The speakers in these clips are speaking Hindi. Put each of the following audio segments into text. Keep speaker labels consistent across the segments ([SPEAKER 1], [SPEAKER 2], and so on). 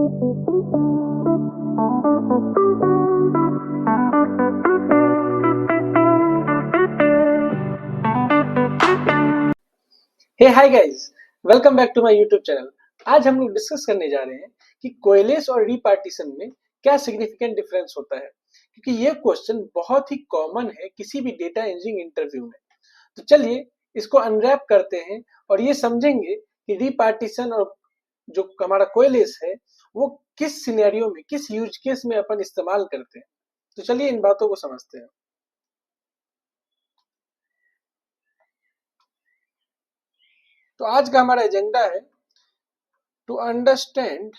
[SPEAKER 1] Hey hi guys, welcome back to my YouTube channel. आज हम लोग डिस्कस करने जा रहे हैं कि कोएलेस और रीपार्टीशन में क्या सिग्निफिकेंट डिफरेंस होता है, क्योंकि ये क्वेश्चन बहुत ही कॉमन है किसी भी डेटा इंजीनियरिंग इंटरव्यू में। तो चलिए इसको अनरैप करते हैं और ये समझेंगे कि रीपार्टीशन और जो हमारा कोएलेस है वो किस सिनेरियो में, किस यूज केस में अपन इस्तेमाल करते हैं। तो चलिए इन बातों को समझते हैं। तो आज का हमारा एजेंडा है टू अंडरस्टैंड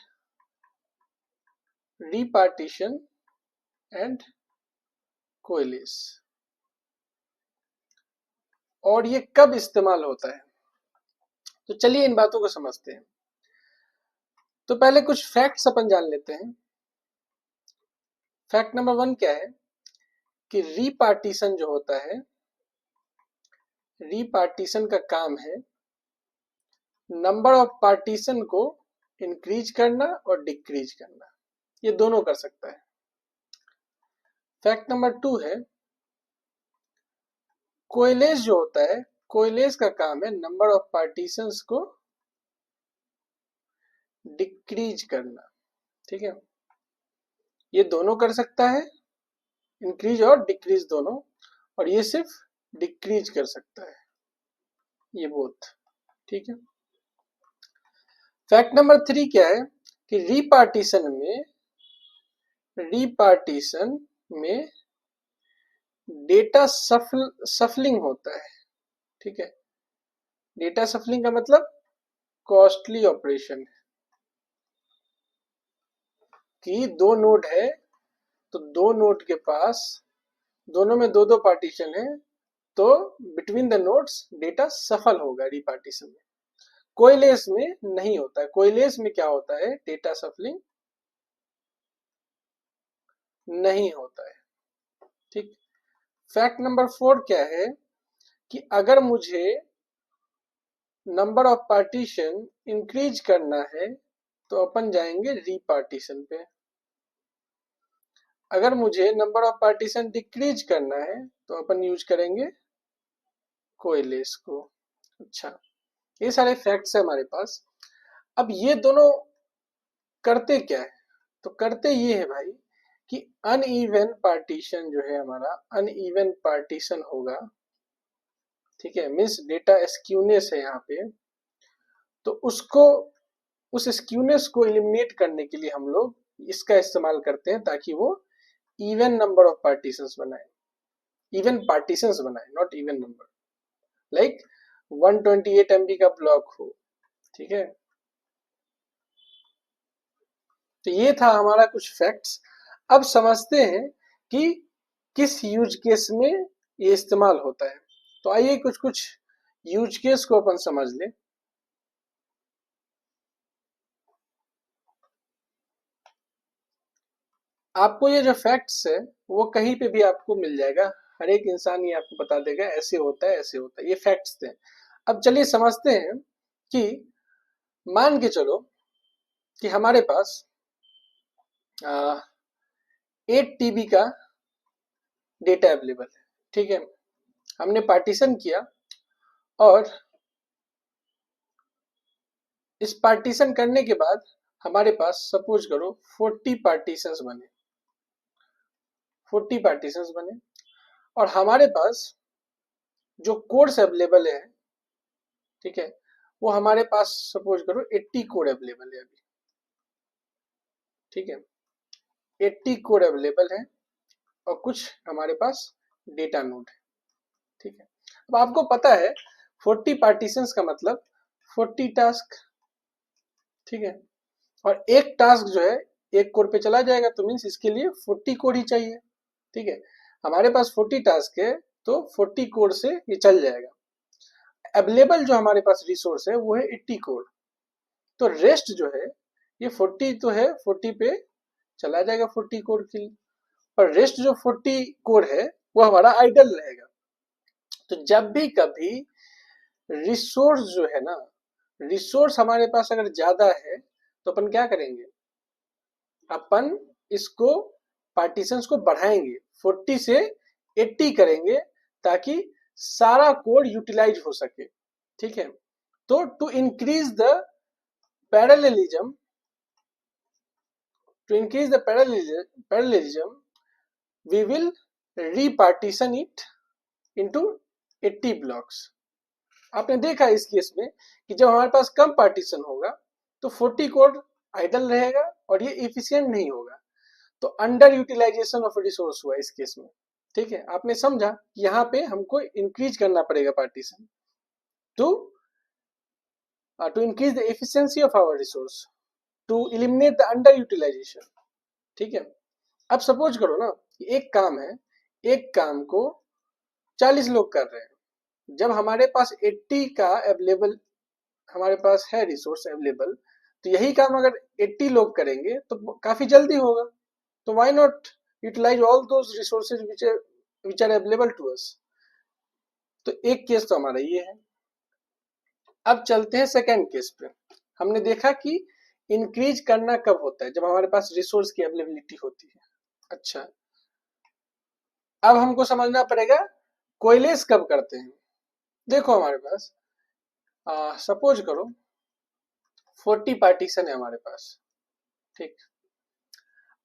[SPEAKER 1] रीपार्टीशन एंड कोएलेस और ये कब इस्तेमाल होता है। तो चलिए इन बातों को समझते हैं। तो पहले कुछ फैक्ट्स अपन जान लेते हैं। फैक्ट नंबर 1 क्या है कि रीपार्टीशन जो होता है, रीपार्टीशन का काम है नंबर ऑफ पार्टीशन को इंक्रीज करना और डिक्रीज करना, ये दोनों कर सकता है। फैक्ट नंबर 2 है कोएलेस जो होता है, कोएलेस का काम है नंबर ऑफ पार्टीशंस को डिक्रीज करना। ठीक है, ये दोनों कर सकता है, इंक्रीज और डिक्रीज दोनों, और ये सिर्फ डिक्रीज कर सकता है, ये बोथ। ठीक है। फैक्ट नंबर 3 क्या है कि रीपार्टीशन में डेटा सफलिंग होता है। ठीक है, डेटा सफलिंग का मतलब कॉस्टली ऑपरेशन है कि दो नोड है तो दो नोड के पास दोनों में दो दो पार्टीशन है, तो बिटवीन द नोड्स डेटा सफल होगा रीपार्टीशन में। कोएलेस में नहीं होता है। कोएलेस में क्या होता है, डेटा सफलिंग नहीं होता है। ठीक। फैक्ट नंबर 4 क्या है कि अगर मुझे नंबर ऑफ पार्टीशन इंक्रीज करना है तो अपन जाएंगे रीपार्टीशन पे, अगर मुझे नंबर ऑफ पार्टीशन डिक्रीज करना है तो अपन यूज करेंगे कोएलेस को। अच्छा, ये सारे फैक्ट्स है हमारे पास। अब ये दोनों करते क्या है, तो करते ये है भाई कि अनइवन पार्टीशन जो है हमारा, अनइवन पार्टीशन होगा। ठीक है, मीन्स डेटा स्क्यूनेस है यहाँ पे, तो उसको, उस स्क्यूनेस को एलिमिनेट करने के लिए हम लोग इसका इस्तेमाल करते हैं ताकि वो इवन नंबर ऑफ पार्टीशंस बनाए, इवन पार्टीशंस बनाए, not even number. Like 128 MB का ब्लॉक हो। ठीक है, तो ये था हमारा कुछ फैक्ट्स। अब समझते हैं कि किस यूज केस में ये इस्तेमाल होता है। तो आइए कुछ कुछ यूज केस को अपन समझ लें। आपको ये जो फैक्ट्स है वो कहीं पे भी आपको मिल जाएगा, हर एक इंसान ये आपको बता देगा ऐसे होता है ऐसे होता है, ये फैक्ट्स थे। अब चलिए समझते हैं कि मान के चलो कि हमारे पास 8 TB का डेटा अवेलेबल है। ठीक है, हमने पार्टीशन किया और इस पार्टीशन करने के बाद हमारे पास सपोज करो 40 पार्टीशंस बने, 40 पार्टीशंस बने, और हमारे पास जो कोड्स अवेलेबल है, ठीक है, वो हमारे पास सपोज करो 80 कोड अवेलेबल है अभी। ठीक है, 80 कोड अवेलेबल है और कुछ हमारे पास डेटा नोड है। ठीक है, अब आपको पता है 40 पार्टीशंस का मतलब 40 टास्क। ठीक है, और एक टास्क जो है एक कोड पे चला जाएगा, तो मीन्स इसके लिए 40 कोड ही चाहिए। ठीक है, हमारे पास 40 टास्क है तो 40 कोड से ये चल जाएगा। अवेलेबल जो हमारे पास रिसोर्स है वो है 80 कोड, तो रेस्ट जो है ये 40 तो है, 40 पे चला जाएगा 40 कोड के लिए, पर रेस्ट जो 40 कोड है वो हमारा आइडल रहेगा। तो जब भी कभी रिसोर्स जो है ना, रिसोर्स हमारे पास अगर ज्यादा है तो अपन क्या करेंगे, अपन इसको पार्टीशंस को बढ़ाएंगे, 40 से 80 करेंगे ताकि सारा कोड यूटिलाइज हो सके। ठीक है, तो to increase the parallelism, we will repartition it into 80 blocks। आपने देखा इस केस में कि जब हमारे पास कम पार्टीशन होगा तो 40 कोड आइडल रहेगा और ये इफिशियंट नहीं होगा, तो अंडर यूटिलाइजेशन ऑफ रिसोर्स हुआ इस केस में। ठीक है, आपने समझा कि यहाँ पे हमको इंक्रीज करना पड़ेगा partition to increase the efficiency of our resource, to eliminate the under utilization. ठीक है, अब सपोज करो ना कि एक काम है, एक काम को 40 लोग कर रहे हैं। जब हमारे पास 80 का अवेलेबल हमारे पास है रिसोर्स अवेलेबल, तो यही काम अगर 80 लोग करेंगे तो काफी जल्दी होगा। तो why not utilize all those resources which are available to us. तो एक केस तो हमारा ये है। अब चलते हैं सेकेंड केस पे। हमने देखा कि इंक्रीज करना कब होता है, जब हमारे पास रिसोर्स की अवेलेबिलिटी होती है। अच्छा, अब हमको समझना पड़ेगा कोयलेस कब करते हैं। देखो हमारे पास सपोज करो 40 पार्टीशन है हमारे पास। ठीक,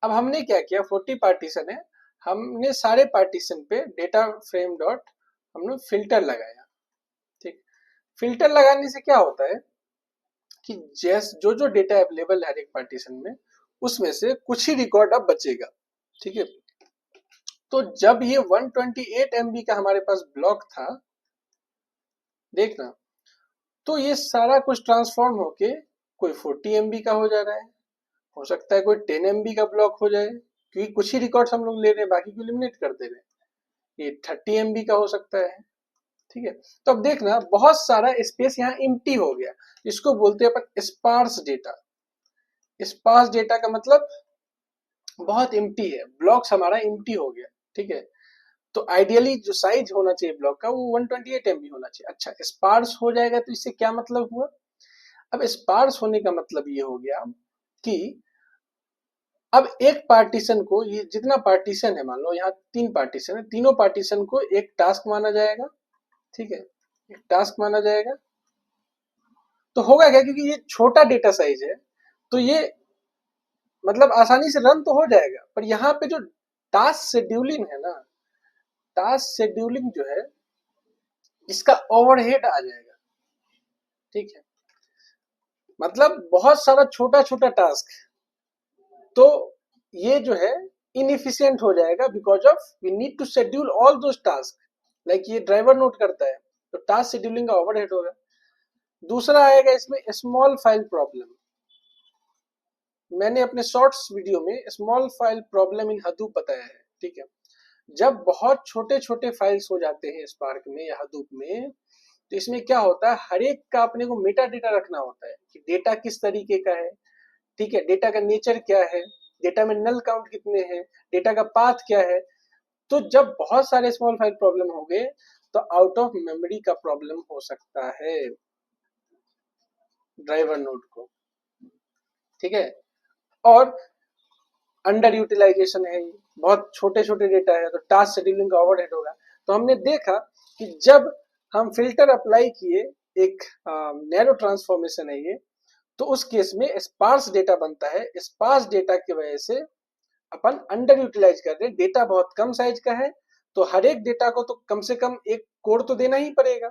[SPEAKER 1] अब हमने क्या किया, 40 पार्टीशन है, हमने सारे पार्टीशन पे डेटा फ्रेम डॉट हमने फिल्टर लगाया। ठीक, फिल्टर लगाने से क्या होता है कि जो जो डेटा अवेलेबल है हर एक पार्टीशन में, उसमें से कुछ ही रिकॉर्ड अब बचेगा। ठीक है, तो जब ये 128 MB का हमारे पास ब्लॉक था, देखना, तो ये सारा कुछ ट्रांसफॉर्म होके कोई 40 MB का हो जा रहा है, हो सकता है कोई 10 MB का ब्लॉक हो जाए, क्योंकि कुछ ही रिकॉर्ड्स हम लोग ले रहे हैं, बाकी को एलिमिनेट कर दे रहे हैं। ये 30 MB का हो सकता है। ठीक है, तो अब देखना बहुत सारा स्पेस यहाँ एम्प्टी हो गया, इसको बोलते हैं अपन स्पार्स डेटा। स्पार्स डेटा का मतलब बहुत एम्प्टी है, ब्लॉक्स हमारा एम्प्टी हो गया। ठीक है, तो आइडियली जो साइज होना चाहिए ब्लॉक का वो 128 MB होना चाहिए। अच्छा, स्पार्स हो जाएगा तो इससे क्या मतलब हुआ। अब स्पार्स होने का मतलब ये हो गया कि अब एक पार्टीशन को, ये जितना पार्टीशन है, मान लो यहाँ 3 पार्टीशन है, तीनों पार्टीशन को एक टास्क माना जाएगा। ठीक है, एक टास्क माना जाएगा। तो होगा क्या, क्योंकि ये छोटा डेटा साइज है तो ये मतलब आसानी से रन तो हो जाएगा, पर यहाँ पे जो टास्क शेड्यूलिंग है ना, टास्क शेड्यूलिंग जो है इसका ओवरहेड आ जाएगा। ठीक है, मतलब बहुत सारा छोटा छोटा टास्क, तो ये जो है इनएफिशिएंट हो जाएगा because of we need to schedule all those task. Like ये ड्राइवर नोट करता है, तो टास्क शेड्यूलिंग का ओवरहेड होगा। दूसरा आएगा इसमें स्मॉल फाइल प्रॉब्लम। मैंने अपने शॉर्ट्स वीडियो में स्मॉल फाइल प्रॉब्लम इन हदूप बताया है। ठीक है, जब बहुत छोटे छोटे फाइल्स हो जाते हैं स्पार्क में या हदूप में, तो इसमें क्या होता है, हर एक का अपने को मेटा डेटा रखना होता है कि डेटा किस तरीके का है। ठीक है, डेटा का नेचर क्या है, डेटा में नल काउंट कितने हैं, डेटा का पाथ क्या है। तो जब बहुत सारे स्मॉल फाइल प्रॉब्लम हो गए तो आउट ऑफ मेमोरी का प्रॉब्लम हो सकता है ड्राइवर नोड को। ठीक है, और अंडर यूटिलाइजेशन है, बहुत छोटे छोटे डेटा है, तो टास्क शेड्यूलिंग का ओवरहेड होगा। तो हमने देखा कि जब हम फिल्टर अप्लाई किए, एक नैरो ट्रांसफॉर्मेशन है ये, तो उस केस में स्पार्स डेटा बनता है। स्पार्स डेटा की वजह से अपन अंडर यूटिलाइज कर रहे हैं, डेटा बहुत कम साइज का है, तो हर एक डेटा को तो कम से कम एक कोड तो देना ही पड़ेगा,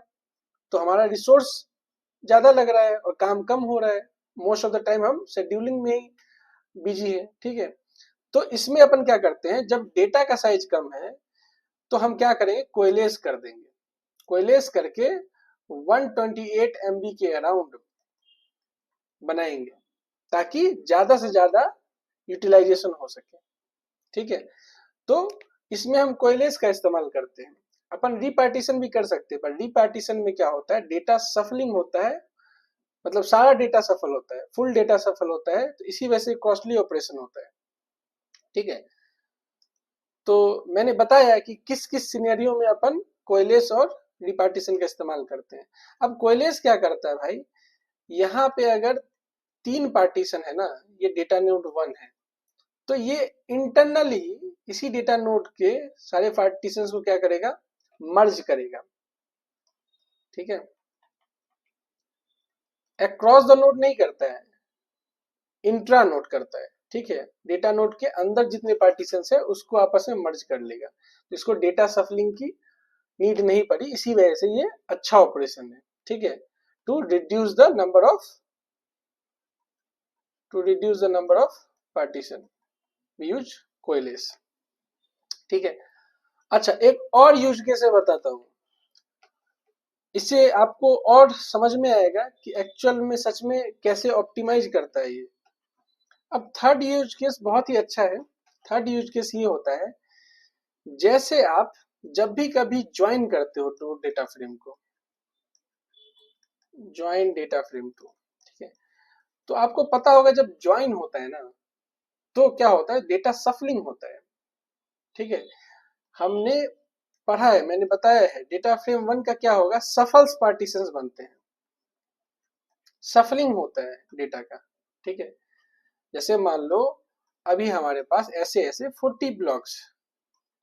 [SPEAKER 1] तो हमारा रिसोर्स ज्यादा लग रहा है और काम कम हो रहा है। मोस्ट ऑफ द टाइम हम शेड्यूलिंग में ही बिजी है। ठीक है, तो इसमें अपन क्या करते हैं, जब डेटा का साइज कम है तो हम क्या करेंगे, कोयलेस कर देंगे। कोयलेस करके 128 MB के अराउंड बनाएंगे ताकि ज्यादा से ज्यादा यूटिलाइजेशन हो सके। ठीक है, तो इसमें हम कोयलेस का इस्तेमाल करते हैं। अपन रिपार्टीशन भी कर सकते हैं, पर रिपार्टीशन में क्या होता है, डेटा सफलिंग होता है, मतलब सारा डेटा सफल होता है, फुल डेटा सफल होता है, तो इसी वजह से कॉस्टली ऑपरेशन होता है। ठीक है, तो मैंने बताया कि किस किस सिनेरियो में अपन कोयलेस और रिपार्टीशन का इस्तेमाल करते हैं। अब कोयलेस क्या करता है भाई, यहाँ पे अगर 3 पार्टीशन है ना, ये डेटा नोड 1 है, तो ये इंटरनली इसी डेटा नोड के सारे पार्टीशंस को क्या करेगा, मर्ज करेगा, ठीक है। अक्रॉस द नोड नहीं करता है, इंट्रा नोड करता है, ठीक है। डेटा नोड के अंदर जितने पार्टीशंस है उसको आपस में मर्ज कर लेगा, तो इसको डेटा शफलिंग की नीड नहीं पड़ी, इसी वजह से ये अच्छा ऑपरेशन है, ठीक है। To reduce the number of partition we use coalesce, ठीक है। अच्छा, एक और यूज केस बताता हूं, इससे आपको और समझ में आएगा कि एक्चुअल में सच में कैसे ऑप्टिमाइज करता है ये। अब थर्ड यूज केस बहुत ही अच्छा है। थर्ड यूज केस ये होता है, जैसे आप जब भी कभी ज्वाइन करते हो टू डेटा फ्रेम को, ज्वाइन डेटा फ्रेम टू, ठीक है, तो आपको पता होगा जब ज्वाइन होता है ना तो क्या होता है, डेटा सफलिंग होता है, ठीक है। हमने पढ़ा है, मैंने बताया है, डेटा फ्रेम 1 का क्या होगा, सफल्स पार्टीशंस बनते हैं, सफलिंग होता है डेटा का, ठीक है। जैसे मान लो अभी हमारे पास ऐसे ऐसे 40 ब्लॉक्स,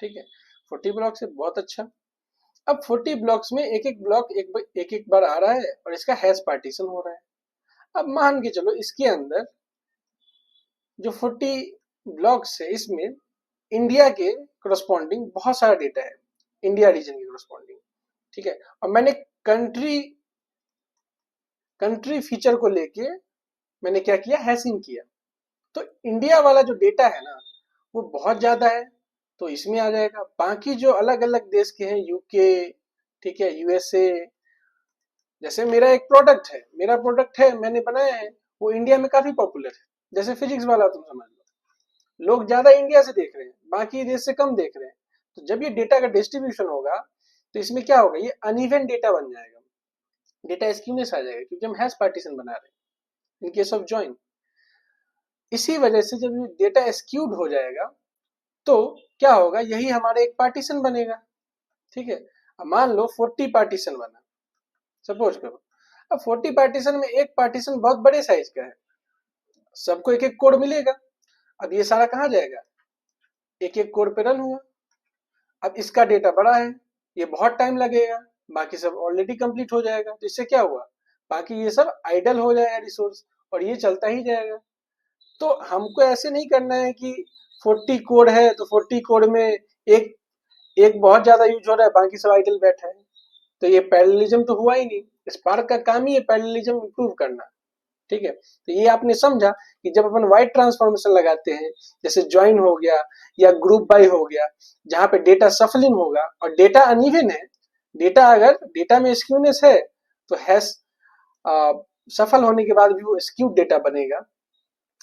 [SPEAKER 1] ठीक है, 40 ब्लॉक्स है, बहुत अच्छा। अब 40 ब्लॉक्स में एक एक ब्लॉक एक बार आ रहा है और इसका हैश पार्टीशन हो रहा है। अब मान के चलो इसके अंदर जो 40 ब्लॉक्स है इसमें इंडिया के करस्पॉन्डिंग बहुत सारा डेटा है, इंडिया रीजन के करस्पॉन्डिंग, ठीक है। और मैंने कंट्री फीचर को लेके मैंने क्या किया, हैशिंग किया, तो इंडिया वाला जो डेटा है ना वो बहुत ज्यादा है, तो इसमें आ जाएगा। बाकी जो अलग अलग देश के हैं, यूके, ठीक है, यूएसए, जैसे मेरा प्रोडक्ट है मैंने बनाया है, वो इंडिया में काफी पॉपुलर है, जैसे फिजिक्स वाला तुम समझ लो, लोग ज्यादा इंडिया से देख रहे हैं, बाकी देश से कम देख रहे हैं। तो जब ये डेटा का डिस्ट्रीब्यूशन होगा तो इसमें क्या होगा, ये अनइवन डेटा बन जाएगा, डेटा स्क्यूनेस आ जाएगा, क्योंकि हम हैश पार्टीशन बना रहे हैं इन केस ऑफ ज्वाइन। इसी वजह से जब ये डेटा स्क्यूड हो जाएगा तो क्या होगा, यही हमारा एक पार्टीशन बनेगा, ठीक है। अब मान लो 40 पार्टीशन बना, सपोज करो। अब 40 पार्टीशन में एक पार्टीशन बहुत बड़े साइज का है, सबको एक एक कोड मिलेगा। अब ये सारा कहाँ जाएगा, एक एक कोड पे रन हुआ। अब इसका डेटा बड़ा है, ये बहुत टाइम लगेगा, बाकी सब ऑलरेडी कंप्लीट हो जाएगा, तो इससे क्या हुआ, बाकी ये सब आइडल हो जाएगा रिसोर्स, और ये चलता ही जाएगा। तो हमको ऐसे नहीं करना है कि 40 कोड है तो 40 कोड में एक एक बहुत ज्यादा यूज हो रहा है, बाकी सब आइडल बैठा है, तो ये पैरेललिज्म तो हुआ ही नहीं। स्पार्क का काम ही है पैरेललिज्म इंप्रूव करना, ठीक है। तो ये आपने समझा कि जब अपन वाइड ट्रांसफॉर्मेशन लगाते हैं, जैसे ज्वाइन हो गया या ग्रुप बाय हो गया, जहां पे डेटा सफलिंग होगा और डेटा अनइवन है, डेटा अगर डेटा में स्क्यूनेस है तो हैश सफल होने के बाद भी वो स्क्यूड डेटा बनेगा।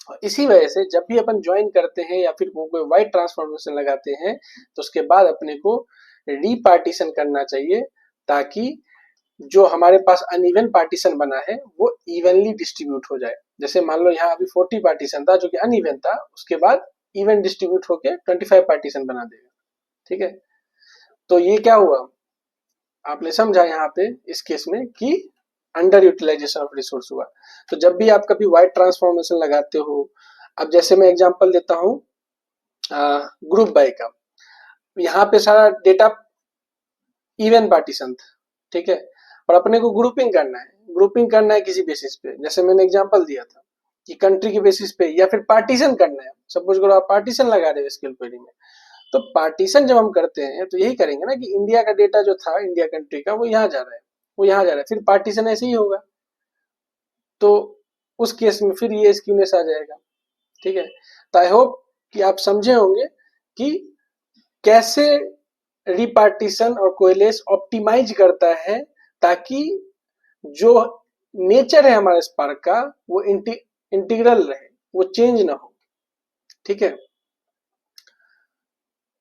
[SPEAKER 1] और इसी वजह से जब भी अपन ज्वाइन करते हैं या फिर कोई वाइड ट्रांसफॉर्मेशन लगाते हैं तो उसके बाद अपने को रीपार्टीशन करना चाहिए, ताकि जो हमारे पास अनइवन पार्टीशन बना है वो इवनली डिस्ट्रीब्यूट हो जाए। जैसे मान लो यहाँ अभी 40 पार्टीशन था जो कि अनइवन था, उसके बाद इवन डिस्ट्रीब्यूट होके 25 पार्टीशन बना देगा, ठीक है। तो ये क्या हुआ, आपने समझा यहाँ पे इस केस में कि अंडर यूटिलाइजेशन ऑफ रिसोर्स हुआ। तो जब भी आप कभी वाइड ट्रांसफॉर्मेशन लगाते हो, अब जैसे मैं एग्जांपल देता हूँ ग्रुप बाय का, यहाँ पे सारा डेटा इवन पार्टीशन था, ठीक है, और अपने को ग्रुपिंग करना है किसी बेसिस पे, जैसे मैंने एग्जांपल दिया था कि कंट्री के बेसिस पे, या फिर पार्टीशन करना है। सपोज करो आप पार्टीशन लगा रहे हो एसक्यूएल क्वेरी में, तो पार्टीशन जब हम करते हैं तो यही करेंगे ना कि इंडिया का डेटा जो था इंडिया कंट्री का वो यहाँ जा रहा है, वो यहाँ जा रहा है, फिर पार्टीशन ऐसे ही होगा, तो उस केस में फिर ये स्क्यूनेस आ जाएगा, ठीक है। तो आई होप कि आप समझे होंगे कि कैसे रिपार्टीशन और कोएलेस ऑप्टिमाइज करता है, ताकि जो नेचर है हमारे स्पार्क का वो इंटीग्रल रहे, वो चेंज ना हो, ठीक है।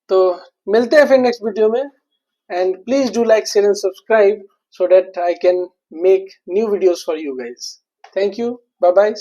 [SPEAKER 1] तो मिलते हैं फिर नेक्स्ट वीडियो में, and please do like, share and subscribe so that I can make new videos for you guys. Thank you. Bye bye.